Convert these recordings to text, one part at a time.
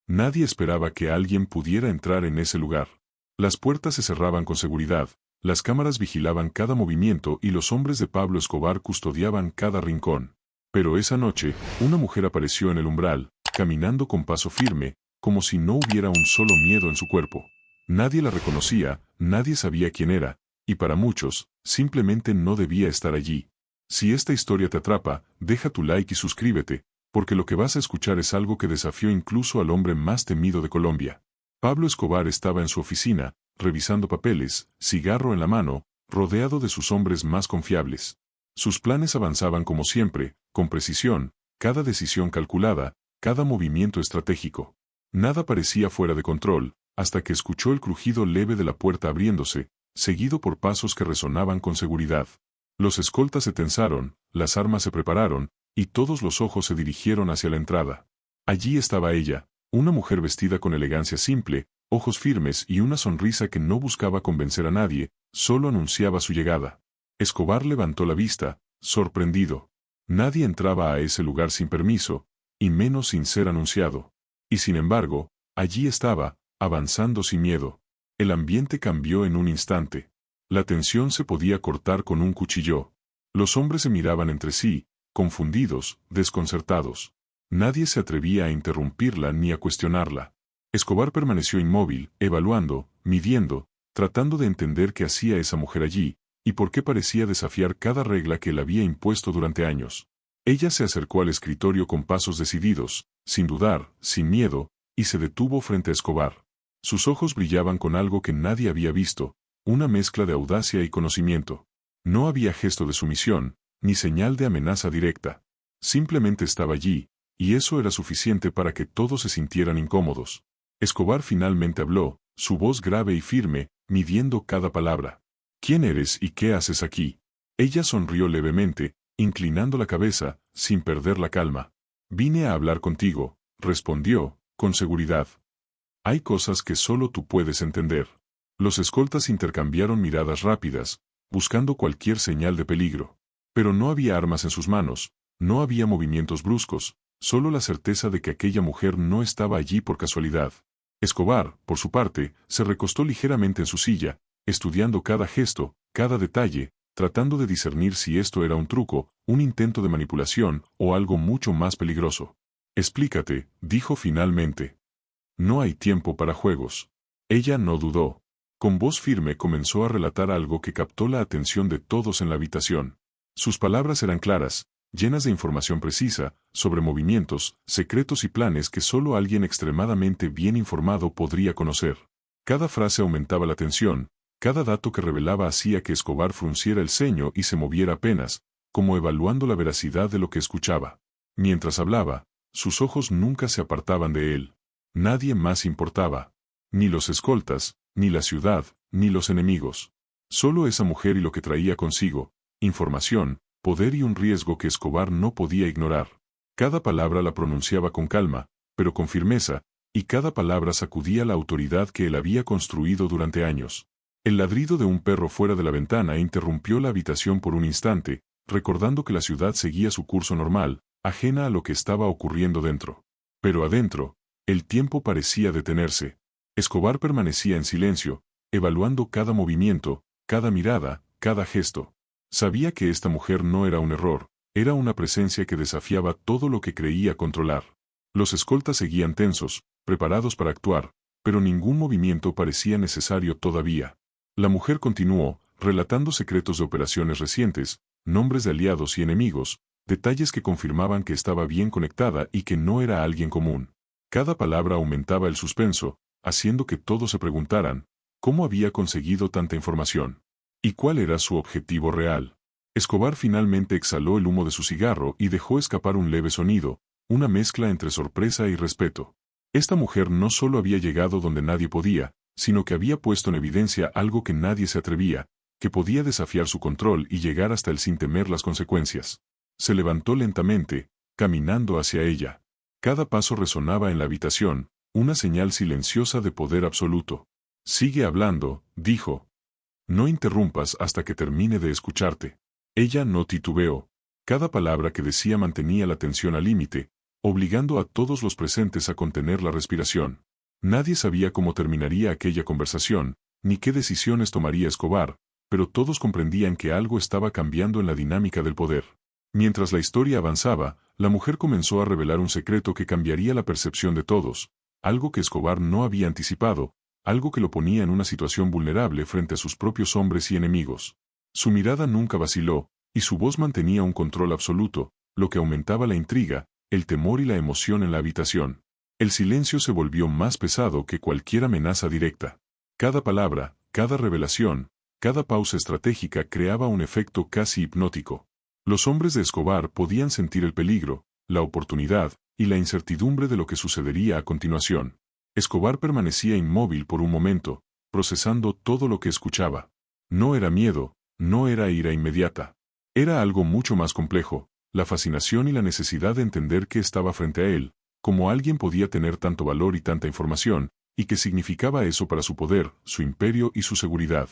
Nadie esperaba que alguien pudiera entrar en ese lugar. Las puertas se cerraban con seguridad, las cámaras vigilaban cada movimiento y los hombres de Pablo Escobar custodiaban cada rincón. Pero esa noche, una mujer apareció en el umbral, caminando con paso firme, como si no hubiera un solo miedo en su cuerpo. Nadie la reconocía, nadie sabía quién era, y para muchos, simplemente no debía estar allí. Si esta historia te atrapa, deja tu like y suscríbete, porque lo que vas a escuchar es algo que desafió incluso al hombre más temido de Colombia. Pablo Escobar estaba en su oficina, revisando papeles, cigarro en la mano, rodeado de sus hombres más confiables. Sus planes avanzaban como siempre, con precisión, cada decisión calculada, cada movimiento estratégico. Nada parecía fuera de control, hasta que escuchó el crujido leve de la puerta abriéndose, seguido por pasos que resonaban con seguridad. Los escoltas se tensaron, las armas se prepararon, y todos los ojos se dirigieron hacia la entrada. Allí estaba ella, una mujer vestida con elegancia simple, ojos firmes y una sonrisa que no buscaba convencer a nadie, solo anunciaba su llegada. Escobar levantó la vista, sorprendido. Nadie entraba a ese lugar sin permiso, y menos sin ser anunciado. Y sin embargo, allí estaba, avanzando sin miedo. El ambiente cambió en un instante. La tensión se podía cortar con un cuchillo. Los hombres se miraban entre sí, confundidos, desconcertados. Nadie se atrevía a interrumpirla ni a cuestionarla. Escobar permaneció inmóvil, evaluando, midiendo, tratando de entender qué hacía esa mujer allí, y por qué parecía desafiar cada regla que él había impuesto durante años. Ella se acercó al escritorio con pasos decididos, sin dudar, sin miedo, y se detuvo frente a Escobar. Sus ojos brillaban con algo que nadie había visto, una mezcla de audacia y conocimiento. No había gesto de sumisión, ni señal de amenaza directa. Simplemente estaba allí, y eso era suficiente para que todos se sintieran incómodos. Escobar finalmente habló, su voz grave y firme, midiendo cada palabra. ¿Quién eres y qué haces aquí? Ella sonrió levemente, inclinando la cabeza, sin perder la calma. Vine a hablar contigo, respondió, con seguridad. Hay cosas que solo tú puedes entender. Los escoltas intercambiaron miradas rápidas, buscando cualquier señal de peligro. Pero no había armas en sus manos, no había movimientos bruscos, solo la certeza de que aquella mujer no estaba allí por casualidad. Escobar, por su parte, se recostó ligeramente en su silla, estudiando cada gesto, cada detalle, tratando de discernir si esto era un truco, un intento de manipulación o algo mucho más peligroso. Explícate, dijo finalmente. No hay tiempo para juegos. Ella no dudó. Con voz firme comenzó a relatar algo que captó la atención de todos en la habitación. Sus palabras eran claras, llenas de información precisa, sobre movimientos, secretos y planes que solo alguien extremadamente bien informado podría conocer. Cada frase aumentaba la tensión, cada dato que revelaba hacía que Escobar frunciera el ceño y se moviera apenas, como evaluando la veracidad de lo que escuchaba. Mientras hablaba, sus ojos nunca se apartaban de él. Nadie más importaba. Ni los escoltas, ni la ciudad, ni los enemigos. Solo esa mujer y lo que traía consigo, información, poder y un riesgo que Escobar no podía ignorar. Cada palabra la pronunciaba con calma, pero con firmeza, y cada palabra sacudía la autoridad que él había construido durante años. El ladrido de un perro fuera de la ventana interrumpió la habitación por un instante, recordando que la ciudad seguía su curso normal, ajena a lo que estaba ocurriendo dentro. Pero adentro, el tiempo parecía detenerse. Escobar permanecía en silencio, evaluando cada movimiento, cada mirada, cada gesto. Sabía que esta mujer no era un error, era una presencia que desafiaba todo lo que creía controlar. Los escoltas seguían tensos, preparados para actuar, pero ningún movimiento parecía necesario todavía. La mujer continuó, relatando secretos de operaciones recientes, nombres de aliados y enemigos, detalles que confirmaban que estaba bien conectada y que no era alguien común. Cada palabra aumentaba el suspenso, haciendo que todos se preguntaran, ¿cómo había conseguido tanta información? ¿Y cuál era su objetivo real? Escobar finalmente exhaló el humo de su cigarro y dejó escapar un leve sonido, una mezcla entre sorpresa y respeto. Esta mujer no solo había llegado donde nadie podía, sino que había puesto en evidencia algo que nadie se atrevía, que podía desafiar su control y llegar hasta él sin temer las consecuencias. Se levantó lentamente, caminando hacia ella. Cada paso resonaba en la habitación, una señal silenciosa de poder absoluto. Sigue hablando, dijo. No interrumpas hasta que termine de escucharte. Ella no titubeó. Cada palabra que decía mantenía la tensión al límite, obligando a todos los presentes a contener la respiración. Nadie sabía cómo terminaría aquella conversación, ni qué decisiones tomaría Escobar, pero todos comprendían que algo estaba cambiando en la dinámica del poder. Mientras la historia avanzaba, la mujer comenzó a revelar un secreto que cambiaría la percepción de todos, algo que Escobar no había anticipado, algo que lo ponía en una situación vulnerable frente a sus propios hombres y enemigos. Su mirada nunca vaciló, y su voz mantenía un control absoluto, lo que aumentaba la intriga, el temor y la emoción en la habitación. El silencio se volvió más pesado que cualquier amenaza directa. Cada palabra, cada revelación, cada pausa estratégica creaba un efecto casi hipnótico. Los hombres de Escobar podían sentir el peligro, la oportunidad, y la incertidumbre de lo que sucedería a continuación. Escobar permanecía inmóvil por un momento, procesando todo lo que escuchaba. No era miedo, no era ira inmediata. Era algo mucho más complejo, la fascinación y la necesidad de entender qué estaba frente a él, cómo alguien podía tener tanto valor y tanta información, y qué significaba eso para su poder, su imperio y su seguridad.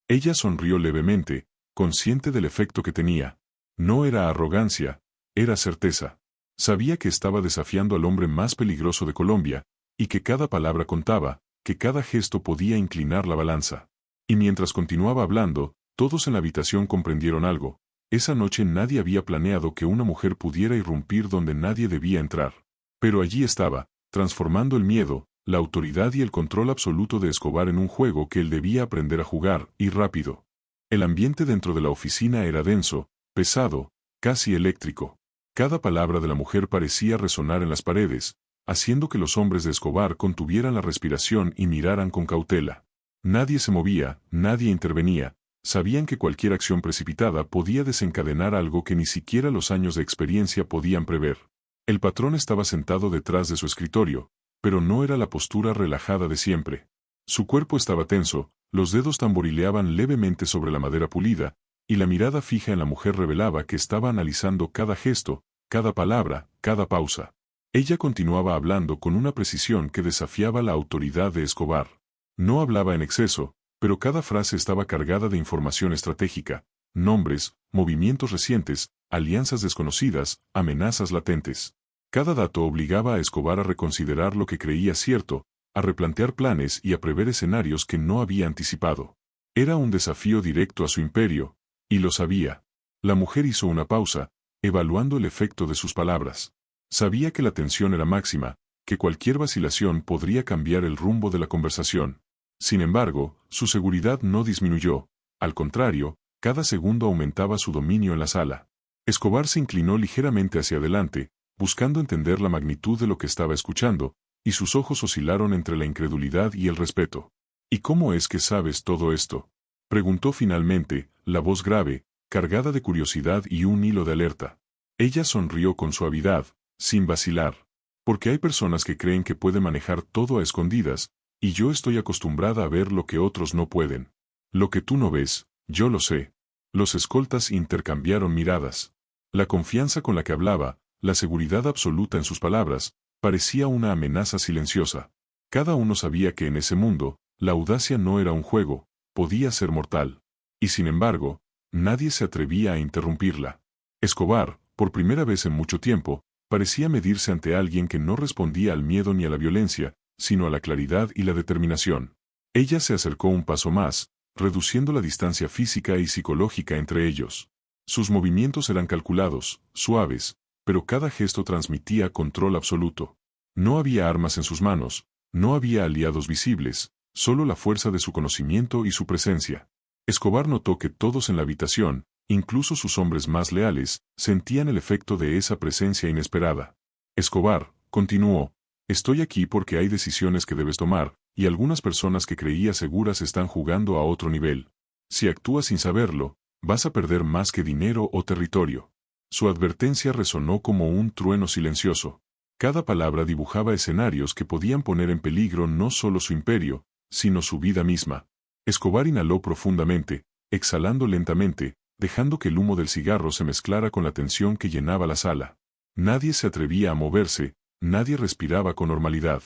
Ella sonrió levemente, consciente del efecto que tenía. No era arrogancia, era certeza. Sabía que estaba desafiando al hombre más peligroso de Colombia, y que cada palabra contaba, que cada gesto podía inclinar la balanza. Y mientras continuaba hablando, todos en la habitación comprendieron algo. Esa noche nadie había planeado que una mujer pudiera irrumpir donde nadie debía entrar. Pero allí estaba, transformando el miedo, la autoridad y el control absoluto de Escobar en un juego que él debía aprender a jugar, y rápido. El ambiente dentro de la oficina era denso, pesado, casi eléctrico. Cada palabra de la mujer parecía resonar en las paredes, haciendo que los hombres de Escobar contuvieran la respiración y miraran con cautela. Nadie se movía, nadie intervenía. Sabían que cualquier acción precipitada podía desencadenar algo que ni siquiera los años de experiencia podían prever. El patrón estaba sentado detrás de su escritorio, pero no era la postura relajada de siempre. Su cuerpo estaba tenso, los dedos tamborileaban levemente sobre la madera pulida, y la mirada fija en la mujer revelaba que estaba analizando cada gesto, cada palabra, cada pausa. Ella continuaba hablando con una precisión que desafiaba la autoridad de Escobar. No hablaba en exceso, pero cada frase estaba cargada de información estratégica, nombres, movimientos recientes, alianzas desconocidas, amenazas latentes. Cada dato obligaba a Escobar a reconsiderar lo que creía cierto, a replantear planes y a prever escenarios que no había anticipado. Era un desafío directo a su imperio, y lo sabía. La mujer hizo una pausa, evaluando el efecto de sus palabras. Sabía que la tensión era máxima, que cualquier vacilación podría cambiar el rumbo de la conversación. Sin embargo, su seguridad no disminuyó, al contrario, cada segundo aumentaba su dominio en la sala. Escobar se inclinó ligeramente hacia adelante, buscando entender la magnitud de lo que estaba escuchando, y sus ojos oscilaron entre la incredulidad y el respeto. ¿Y cómo es que sabes todo esto?, preguntó finalmente, la voz grave, cargada de curiosidad y un hilo de alerta. Ella sonrió con suavidad, sin vacilar. Porque hay personas que creen que puede manejar todo a escondidas, y yo estoy acostumbrada a ver lo que otros no pueden. Lo que tú no ves, yo lo sé. Los escoltas intercambiaron miradas. La confianza con la que hablaba, la seguridad absoluta en sus palabras, parecía una amenaza silenciosa. Cada uno sabía que en ese mundo, la audacia no era un juego, podía ser mortal. Y sin embargo, nadie se atrevía a interrumpirla. Escobar, por primera vez en mucho tiempo, parecía medirse ante alguien que no respondía al miedo ni a la violencia, sino a la claridad y la determinación. Ella se acercó un paso más, reduciendo la distancia física y psicológica entre ellos. Sus movimientos eran calculados, suaves, pero cada gesto transmitía control absoluto. No había armas en sus manos, no había aliados visibles, solo la fuerza de su conocimiento y su presencia. Escobar notó que todos en la habitación, incluso sus hombres más leales, sentían el efecto de esa presencia inesperada. Escobar, continuó, estoy aquí porque hay decisiones que debes tomar, y algunas personas que creías seguras están jugando a otro nivel. Si actúas sin saberlo, vas a perder más que dinero o territorio. Su advertencia resonó como un trueno silencioso. Cada palabra dibujaba escenarios que podían poner en peligro no solo su imperio, sino su vida misma. Escobar inhaló profundamente, exhalando lentamente, dejando que el humo del cigarro se mezclara con la tensión que llenaba la sala. Nadie se atrevía a moverse, nadie respiraba con normalidad.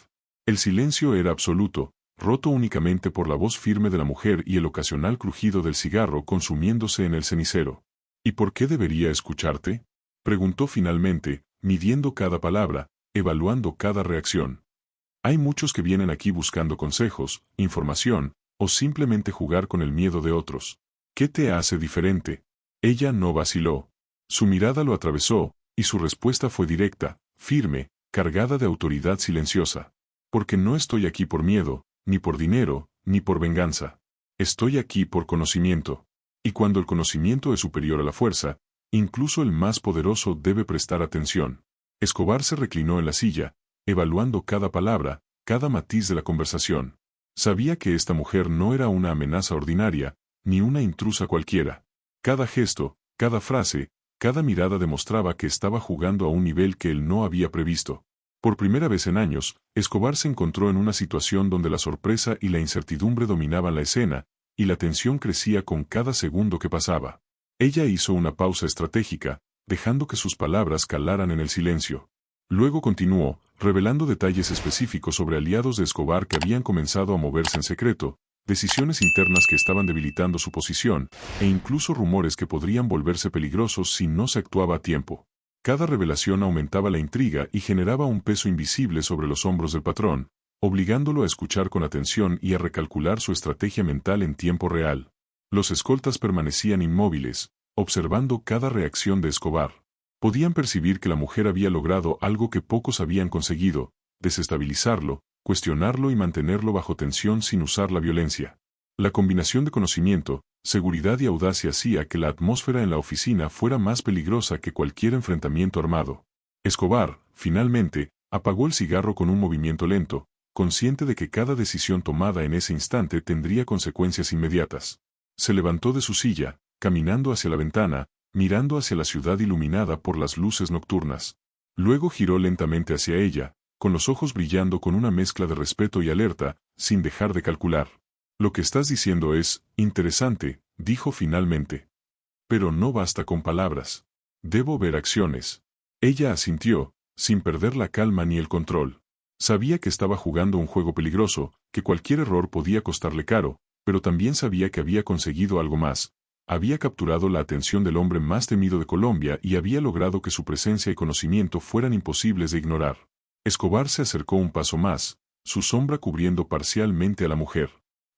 El silencio era absoluto, roto únicamente por la voz firme de la mujer y el ocasional crujido del cigarro consumiéndose en el cenicero. ¿Y por qué debería escucharte?, preguntó finalmente, midiendo cada palabra, evaluando cada reacción. Hay muchos que vienen aquí buscando consejos, información, o simplemente jugar con el miedo de otros. ¿Qué te hace diferente? Ella no vaciló. Su mirada lo atravesó, y su respuesta fue directa, firme, cargada de autoridad silenciosa. Porque no estoy aquí por miedo, ni por dinero, ni por venganza. Estoy aquí por conocimiento. Y cuando el conocimiento es superior a la fuerza, incluso el más poderoso debe prestar atención. Escobar se reclinó en la silla, evaluando cada palabra, cada matiz de la conversación. Sabía que esta mujer no era una amenaza ordinaria, ni una intrusa cualquiera. Cada gesto, cada frase, cada mirada demostraba que estaba jugando a un nivel que él no había previsto. Por primera vez en años, Escobar se encontró en una situación donde la sorpresa y la incertidumbre dominaban la escena, y la tensión crecía con cada segundo que pasaba. Ella hizo una pausa estratégica, dejando que sus palabras calaran en el silencio. Luego continuó, revelando detalles específicos sobre aliados de Escobar que habían comenzado a moverse en secreto, decisiones internas que estaban debilitando su posición, e incluso rumores que podrían volverse peligrosos si no se actuaba a tiempo. Cada revelación aumentaba la intriga y generaba un peso invisible sobre los hombros del patrón, obligándolo a escuchar con atención y a recalcular su estrategia mental en tiempo real. Los escoltas permanecían inmóviles, observando cada reacción de Escobar. Podían percibir que la mujer había logrado algo que pocos habían conseguido, desestabilizarlo, cuestionarlo y mantenerlo bajo tensión sin usar la violencia. La combinación de conocimiento, seguridad y audacia hacía que la atmósfera en la oficina fuera más peligrosa que cualquier enfrentamiento armado. Escobar, finalmente, apagó el cigarro con un movimiento lento, consciente de que cada decisión tomada en ese instante tendría consecuencias inmediatas. Se levantó de su silla, caminando hacia la ventana, mirando hacia la ciudad iluminada por las luces nocturnas. Luego giró lentamente hacia ella, con los ojos brillando con una mezcla de respeto y alerta, sin dejar de calcular. Lo que estás diciendo es interesante, dijo finalmente. Pero no basta con palabras. Debo ver acciones. Ella asintió, sin perder la calma ni el control. Sabía que estaba jugando un juego peligroso, que cualquier error podía costarle caro, pero también sabía que había conseguido algo más. Había capturado la atención del hombre más temido de Colombia y había logrado que su presencia y conocimiento fueran imposibles de ignorar. Escobar se acercó un paso más, su sombra cubriendo parcialmente a la mujer.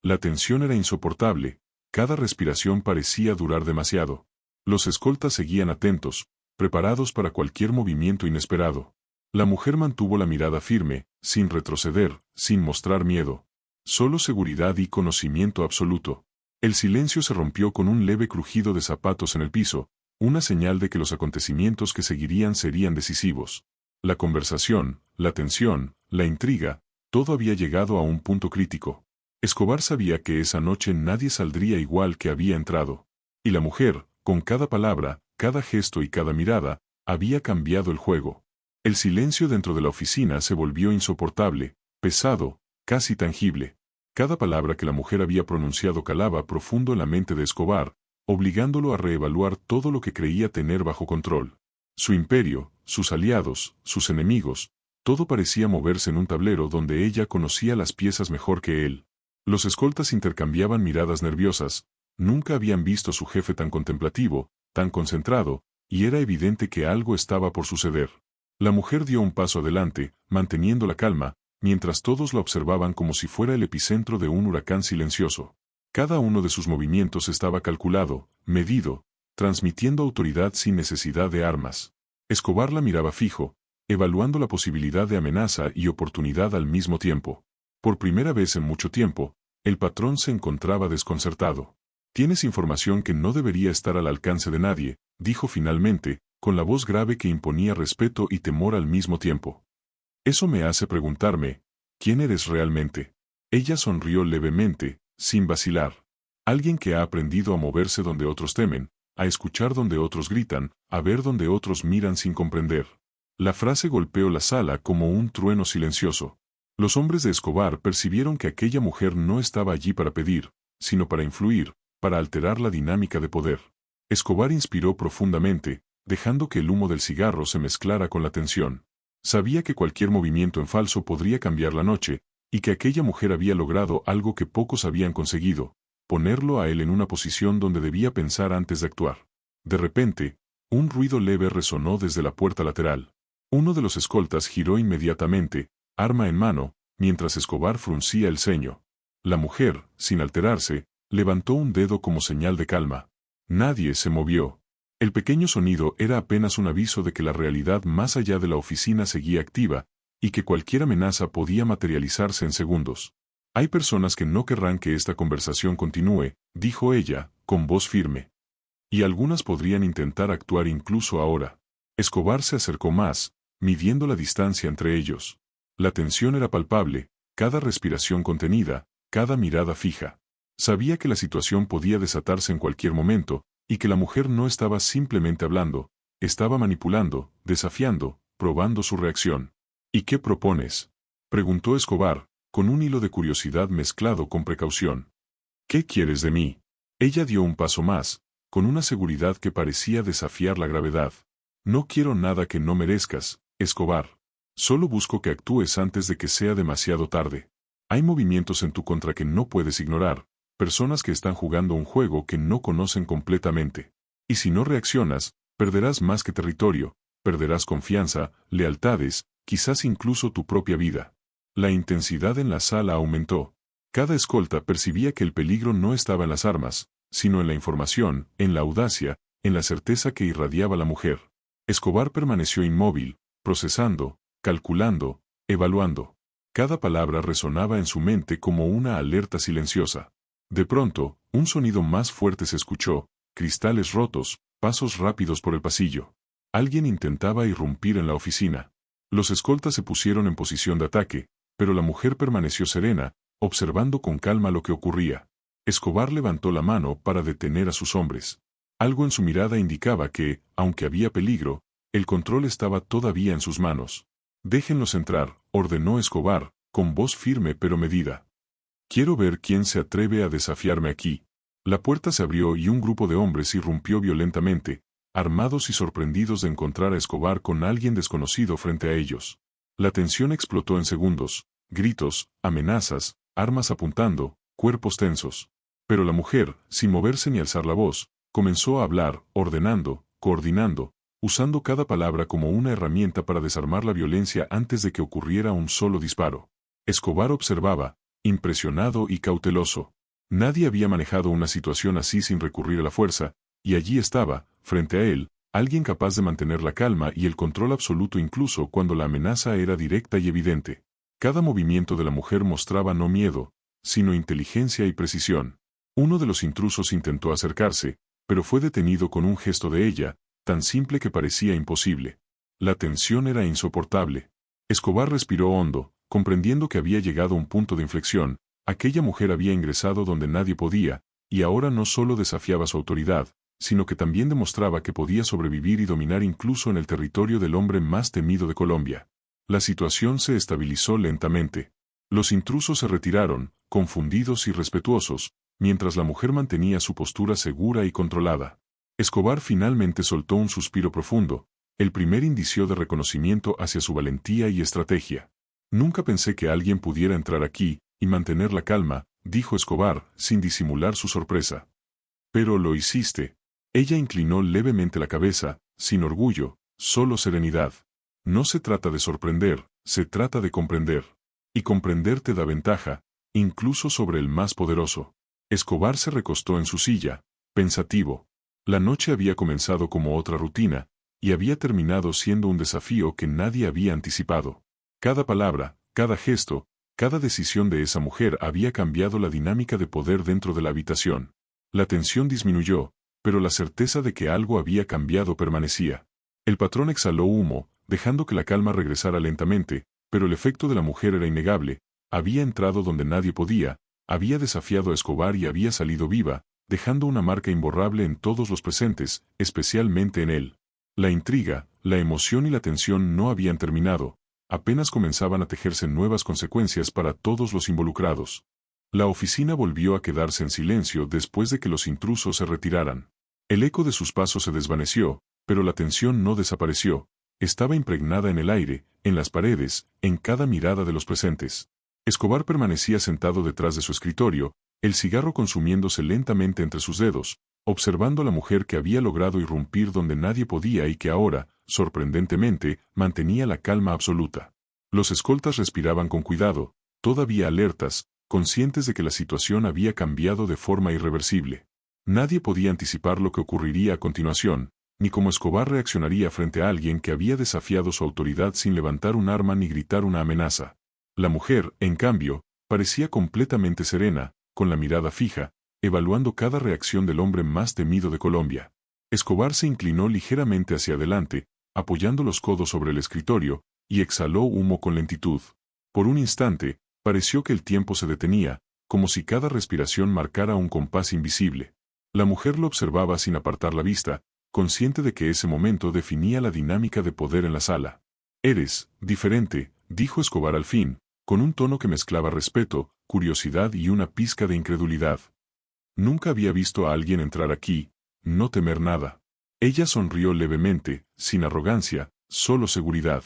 La tensión era insoportable, cada respiración parecía durar demasiado. Los escoltas seguían atentos, preparados para cualquier movimiento inesperado. La mujer mantuvo la mirada firme, sin retroceder, sin mostrar miedo. Solo seguridad y conocimiento absoluto. El silencio se rompió con un leve crujido de zapatos en el piso, una señal de que los acontecimientos que seguirían serían decisivos. La conversación, la tensión, la intriga, todo había llegado a un punto crítico. Escobar sabía que esa noche nadie saldría igual que había entrado. Y la mujer, con cada palabra, cada gesto y cada mirada, había cambiado el juego. El silencio dentro de la oficina se volvió insoportable, pesado, casi tangible. Cada palabra que la mujer había pronunciado calaba profundo en la mente de Escobar, obligándolo a reevaluar todo lo que creía tener bajo control. Su imperio, sus aliados, sus enemigos, todo parecía moverse en un tablero donde ella conocía las piezas mejor que él. Los escoltas intercambiaban miradas nerviosas, nunca habían visto a su jefe tan contemplativo, tan concentrado, y era evidente que algo estaba por suceder. La mujer dio un paso adelante, manteniendo la calma, mientras todos la observaban como si fuera el epicentro de un huracán silencioso. Cada uno de sus movimientos estaba calculado, medido, transmitiendo autoridad sin necesidad de armas. Escobar la miraba fijo, evaluando la posibilidad de amenaza y oportunidad al mismo tiempo. Por primera vez en mucho tiempo, el patrón se encontraba desconcertado. «Tienes información que no debería estar al alcance de nadie», dijo finalmente, con la voz grave que imponía respeto y temor al mismo tiempo. «Eso me hace preguntarme, ¿quién eres realmente?» Ella sonrió levemente, sin vacilar. Alguien que ha aprendido a moverse donde otros temen, a escuchar donde otros gritan, a ver donde otros miran sin comprender. La frase golpeó la sala como un trueno silencioso. Los hombres de Escobar percibieron que aquella mujer no estaba allí para pedir, sino para influir, para alterar la dinámica de poder. Escobar inspiró profundamente, dejando que el humo del cigarro se mezclara con la tensión. Sabía que cualquier movimiento en falso podría cambiar la noche, y que aquella mujer había logrado algo que pocos habían conseguido, ponerlo a él en una posición donde debía pensar antes de actuar. De repente, un ruido leve resonó desde la puerta lateral. Uno de los escoltas giró inmediatamente, arma en mano, mientras Escobar fruncía el ceño. La mujer, sin alterarse, levantó un dedo como señal de calma. Nadie se movió. El pequeño sonido era apenas un aviso de que la realidad más allá de la oficina seguía activa, y que cualquier amenaza podía materializarse en segundos. Hay personas que no querrán que esta conversación continúe, dijo ella, con voz firme. Y algunas podrían intentar actuar incluso ahora. Escobar se acercó más, midiendo la distancia entre ellos. La tensión era palpable, cada respiración contenida, cada mirada fija. Sabía que la situación podía desatarse en cualquier momento, y que la mujer no estaba simplemente hablando, estaba manipulando, desafiando, probando su reacción. ¿Y qué propones?, preguntó Escobar, con un hilo de curiosidad mezclado con precaución. ¿Qué quieres de mí? Ella dio un paso más, con una seguridad que parecía desafiar la gravedad. No quiero nada que no merezcas, Escobar. Solo busco que actúes antes de que sea demasiado tarde. Hay movimientos en tu contra que no puedes ignorar, personas que están jugando un juego que no conocen completamente. Y si no reaccionas, perderás más que territorio, perderás confianza, lealtades, quizás incluso tu propia vida. La intensidad en la sala aumentó. Cada escolta percibía que el peligro no estaba en las armas, sino en la información, en la audacia, en la certeza que irradiaba la mujer. Escobar permaneció inmóvil, procesando, calculando, evaluando. Cada palabra resonaba en su mente como una alerta silenciosa. De pronto, un sonido más fuerte se escuchó, cristales rotos, pasos rápidos por el pasillo. Alguien intentaba irrumpir en la oficina. Los escoltas se pusieron en posición de ataque, pero la mujer permaneció serena, observando con calma lo que ocurría. Escobar levantó la mano para detener a sus hombres. Algo en su mirada indicaba que, aunque había peligro, el control estaba todavía en sus manos. «Déjenlos entrar», ordenó Escobar, con voz firme pero medida. «Quiero ver quién se atreve a desafiarme aquí». La puerta se abrió y un grupo de hombres irrumpió violentamente, armados y sorprendidos de encontrar a Escobar con alguien desconocido frente a ellos. La tensión explotó en segundos, gritos, amenazas, armas apuntando, cuerpos tensos. Pero la mujer, sin moverse ni alzar la voz, comenzó a hablar, ordenando, coordinando, usando cada palabra como una herramienta para desarmar la violencia antes de que ocurriera un solo disparo. Escobar observaba, impresionado y cauteloso. Nadie había manejado una situación así sin recurrir a la fuerza, y allí estaba, frente a él, alguien capaz de mantener la calma y el control absoluto incluso cuando la amenaza era directa y evidente. Cada movimiento de la mujer mostraba no miedo, sino inteligencia y precisión. Uno de los intrusos intentó acercarse, pero fue detenido con un gesto de ella, tan simple que parecía imposible. La tensión era insoportable. Escobar respiró hondo, comprendiendo que había llegado a un punto de inflexión. Aquella mujer había ingresado donde nadie podía, y ahora no solo desafiaba su autoridad, sino que también demostraba que podía sobrevivir y dominar incluso en el territorio del hombre más temido de Colombia. La situación se estabilizó lentamente. Los intrusos se retiraron, confundidos y respetuosos, mientras la mujer mantenía su postura segura y controlada. Escobar finalmente soltó un suspiro profundo, el primer indicio de reconocimiento hacia su valentía y estrategia. «Nunca pensé que alguien pudiera entrar aquí y mantener la calma», dijo Escobar, sin disimular su sorpresa. «Pero lo hiciste». Ella inclinó levemente la cabeza, sin orgullo, solo serenidad. «No se trata de sorprender, se trata de comprender. Y comprender te da ventaja, incluso sobre el más poderoso». Escobar se recostó en su silla, pensativo. La noche había comenzado como otra rutina, y había terminado siendo un desafío que nadie había anticipado. Cada palabra, cada gesto, cada decisión de esa mujer había cambiado la dinámica de poder dentro de la habitación. La tensión disminuyó, pero la certeza de que algo había cambiado permanecía. El patrón exhaló humo, dejando que la calma regresara lentamente, pero el efecto de la mujer era innegable. Había entrado donde nadie podía, había desafiado a Escobar y había salido viva, dejando una marca imborrable en todos los presentes, especialmente en él. La intriga, la emoción y la tensión no habían terminado, apenas comenzaban a tejerse nuevas consecuencias para todos los involucrados. La oficina volvió a quedarse en silencio después de que los intrusos se retiraran. El eco de sus pasos se desvaneció, pero la tensión no desapareció, estaba impregnada en el aire, en las paredes, en cada mirada de los presentes. Escobar permanecía sentado detrás de su escritorio, el cigarro consumiéndose lentamente entre sus dedos, observando a la mujer que había logrado irrumpir donde nadie podía y que ahora, sorprendentemente, mantenía la calma absoluta. Los escoltas respiraban con cuidado, todavía alertas, conscientes de que la situación había cambiado de forma irreversible. Nadie podía anticipar lo que ocurriría a continuación, ni cómo Escobar reaccionaría frente a alguien que había desafiado su autoridad sin levantar un arma ni gritar una amenaza. La mujer, en cambio, parecía completamente serena, con la mirada fija, evaluando cada reacción del hombre más temido de Colombia. Escobar se inclinó ligeramente hacia adelante, apoyando los codos sobre el escritorio, y exhaló humo con lentitud. Por un instante, pareció que el tiempo se detenía, como si cada respiración marcara un compás invisible. La mujer lo observaba sin apartar la vista, consciente de que ese momento definía la dinámica de poder en la sala. «Eres diferente», dijo Escobar al fin, con un tono que mezclaba respeto, curiosidad y una pizca de incredulidad. «Nunca había visto a alguien entrar aquí, no temer nada». Ella sonrió levemente, sin arrogancia, solo seguridad.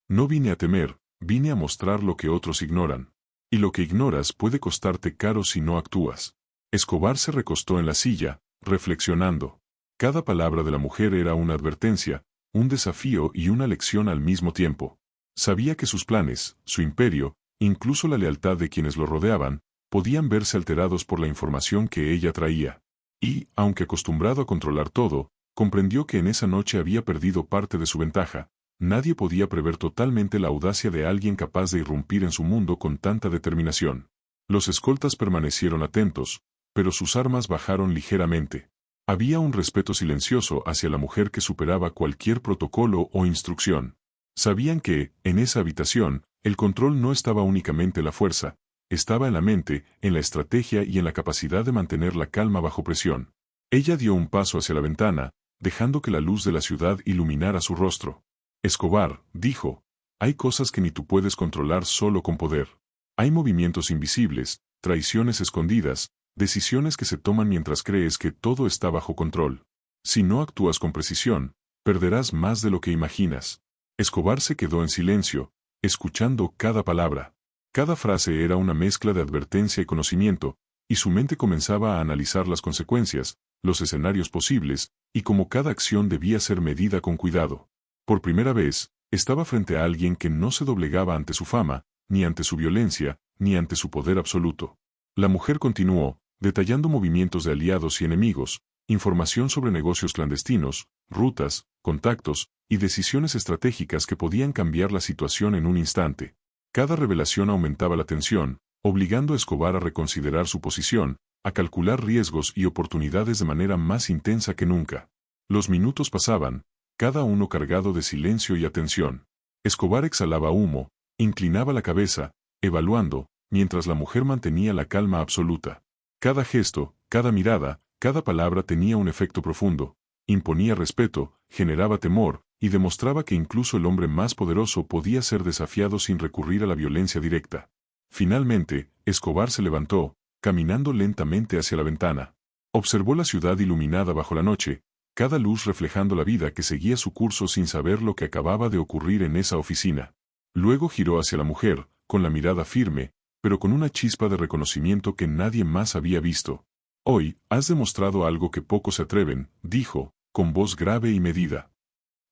«No vine a temer, vine a mostrar lo que otros ignoran. Y lo que ignoras puede costarte caro si no actúas». Escobar se recostó en la silla, reflexionando. Cada palabra de la mujer era una advertencia, un desafío y una lección al mismo tiempo. Sabía que sus planes, su imperio, incluso la lealtad de quienes lo rodeaban, podían verse alterados por la información que ella traía. Y, aunque acostumbrado a controlar todo, comprendió que en esa noche había perdido parte de su ventaja. Nadie podía prever totalmente la audacia de alguien capaz de irrumpir en su mundo con tanta determinación. Los escoltas permanecieron atentos, pero sus armas bajaron ligeramente. Había un respeto silencioso hacia la mujer que superaba cualquier protocolo o instrucción. Sabían que, en esa habitación, el control no estaba únicamente en la fuerza, estaba en la mente, en la estrategia y en la capacidad de mantener la calma bajo presión. Ella dio un paso hacia la ventana, dejando que la luz de la ciudad iluminara su rostro. «Escobar», dijo, «hay cosas que ni tú puedes controlar solo con poder. Hay movimientos invisibles, traiciones escondidas, decisiones que se toman mientras crees que todo está bajo control. Si no actúas con precisión, perderás más de lo que imaginas». Escobar se quedó en silencio, escuchando cada palabra. Cada frase era una mezcla de advertencia y conocimiento, y su mente comenzaba a analizar las consecuencias, los escenarios posibles, y cómo cada acción debía ser medida con cuidado. Por primera vez, estaba frente a alguien que no se doblegaba ante su fama, ni ante su violencia, ni ante su poder absoluto. La mujer continuó, detallando movimientos de aliados y enemigos, información sobre negocios clandestinos, rutas, contactos, y decisiones estratégicas que podían cambiar la situación en un instante. Cada revelación aumentaba la tensión, obligando a Escobar a reconsiderar su posición, a calcular riesgos y oportunidades de manera más intensa que nunca. Los minutos pasaban, cada uno cargado de silencio y atención. Escobar exhalaba humo, inclinaba la cabeza, evaluando, mientras la mujer mantenía la calma absoluta. Cada gesto, cada mirada, cada palabra tenía un efecto profundo, imponía respeto, generaba temor, y demostraba que incluso el hombre más poderoso podía ser desafiado sin recurrir a la violencia directa. Finalmente, Escobar se levantó, caminando lentamente hacia la ventana. Observó la ciudad iluminada bajo la noche, cada luz reflejando la vida que seguía su curso sin saber lo que acababa de ocurrir en esa oficina. Luego giró hacia la mujer, con la mirada firme, pero con una chispa de reconocimiento que nadie más había visto. «Hoy, has demostrado algo que pocos se atreven», dijo, con voz grave y medida.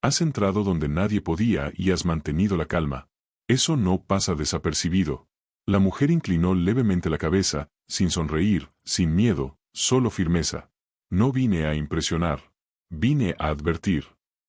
«Has entrado donde nadie podía y has mantenido la calma. Eso no pasa desapercibido». La mujer inclinó levemente la cabeza, sin sonreír, sin miedo, solo firmeza. «No vine a impresionar. Vine a advertir.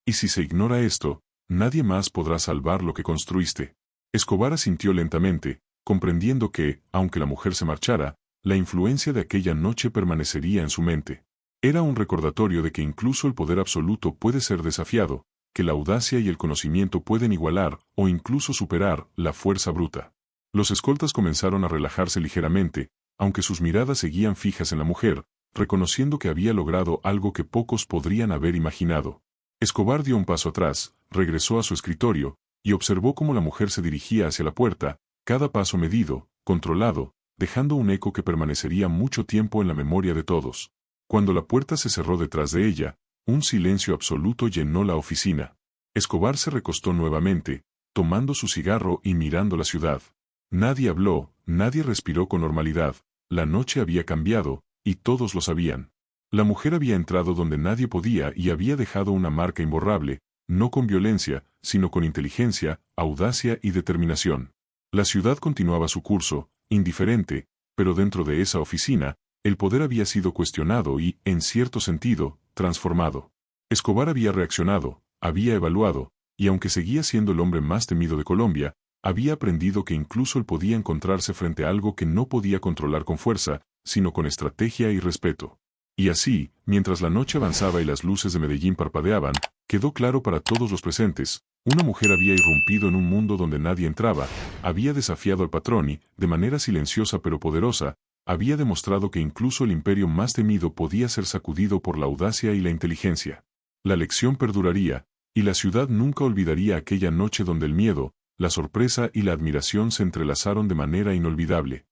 Y si se ignora esto, nadie más podrá salvar lo que construiste». Escobar asintió lentamente, comprendiendo que, aunque la mujer se marchara, la influencia de aquella noche permanecería en su mente. Era un recordatorio de que incluso el poder absoluto puede ser desafiado, que la audacia y el conocimiento pueden igualar, o incluso superar, la fuerza bruta. Los escoltas comenzaron a relajarse ligeramente, aunque sus miradas seguían fijas en la mujer, reconociendo que había logrado algo que pocos podrían haber imaginado. Escobar dio un paso atrás, regresó a su escritorio, y observó cómo la mujer se dirigía hacia la puerta, cada paso medido, controlado, dejando un eco que permanecería mucho tiempo en la memoria de todos. Cuando la puerta se cerró detrás de ella, un silencio absoluto llenó la oficina. Escobar se recostó nuevamente, tomando su cigarro y mirando la ciudad. Nadie habló, nadie respiró con normalidad, la noche había cambiado, y todos lo sabían. La mujer había entrado donde nadie podía y había dejado una marca imborrable, no con violencia, sino con inteligencia, audacia y determinación. La ciudad continuaba su curso, indiferente, pero dentro de esa oficina, el poder había sido cuestionado y, en cierto sentido, transformado. Escobar había reaccionado, había evaluado, y aunque seguía siendo el hombre más temido de Colombia, había aprendido que incluso él podía encontrarse frente a algo que no podía controlar con fuerza, sino con estrategia y respeto. Y así, mientras la noche avanzaba y las luces de Medellín parpadeaban, quedó claro para todos los presentes, una mujer había irrumpido en un mundo donde nadie entraba, había desafiado al patrón y, de manera silenciosa pero poderosa, había demostrado que incluso el imperio más temido podía ser sacudido por la audacia y la inteligencia. La lección perduraría, y la ciudad nunca olvidaría aquella noche donde el miedo, la sorpresa y la admiración se entrelazaron de manera inolvidable.